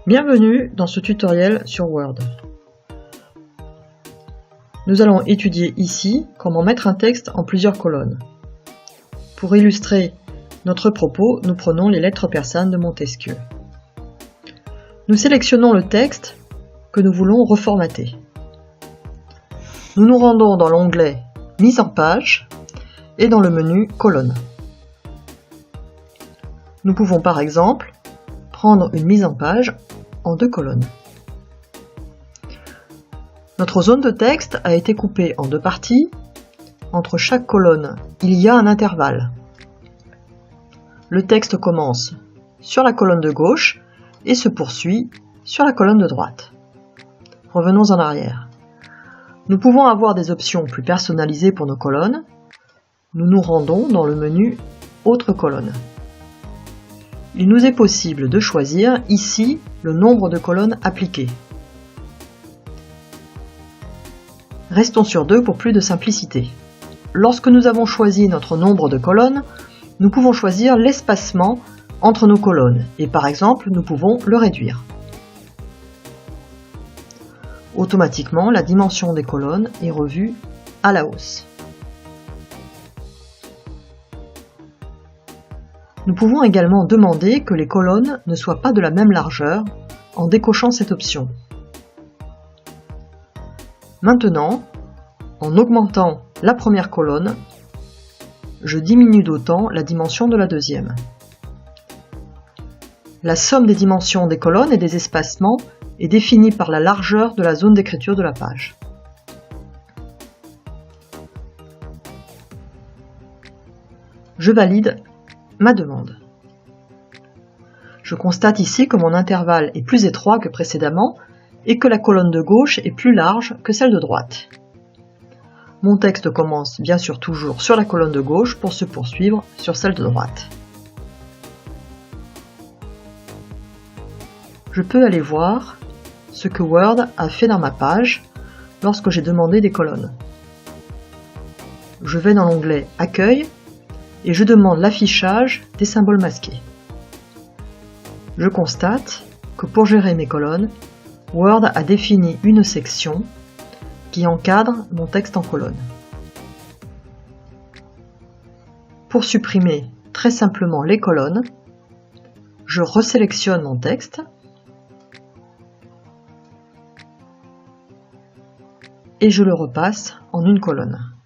Bienvenue dans ce tutoriel sur Word. Nous allons étudier ici comment mettre un texte en plusieurs colonnes. Pour illustrer notre propos, nous prenons les lettres persanes de Montesquieu. Nous sélectionnons le texte que nous voulons reformater. Nous nous rendons dans l'onglet Mise en page et dans le menu Colonnes. Nous pouvons par exemple prendre une mise en page en 2 colonnes. Notre zone de texte a été coupée en 2 parties. Entre chaque colonne, il y a un intervalle. Le texte commence sur la colonne de gauche et se poursuit sur la colonne de droite. Revenons en arrière. Nous pouvons avoir des options plus personnalisées pour nos colonnes. Nous nous rendons dans le menu Autres colonnes. Il nous est possible de choisir ici le nombre de colonnes appliquées. Restons sur 2 pour plus de simplicité. Lorsque nous avons choisi notre nombre de colonnes, nous pouvons choisir l'espacement entre nos colonnes et par exemple, nous pouvons le réduire. Automatiquement, la dimension des colonnes est revue à la hausse. Nous pouvons également demander que les colonnes ne soient pas de la même largeur en décochant cette option. Maintenant, en augmentant la première colonne, je diminue d'autant la dimension de la deuxième. La somme des dimensions des colonnes et des espacements est définie par la largeur de la zone d'écriture de la page. Je valide ma demande. Je constate ici que mon intervalle est plus étroit que précédemment et que la colonne de gauche est plus large que celle de droite. Mon texte commence bien sûr toujours sur la colonne de gauche pour se poursuivre sur celle de droite. Je peux aller voir ce que Word a fait dans ma page lorsque j'ai demandé des colonnes. Je vais dans l'onglet Accueil et je demande l'affichage des symboles masqués. Je constate que pour gérer mes colonnes, Word a défini une section qui encadre mon texte en colonnes. Pour supprimer très simplement les colonnes, je resélectionne mon texte et je le repasse en une colonne.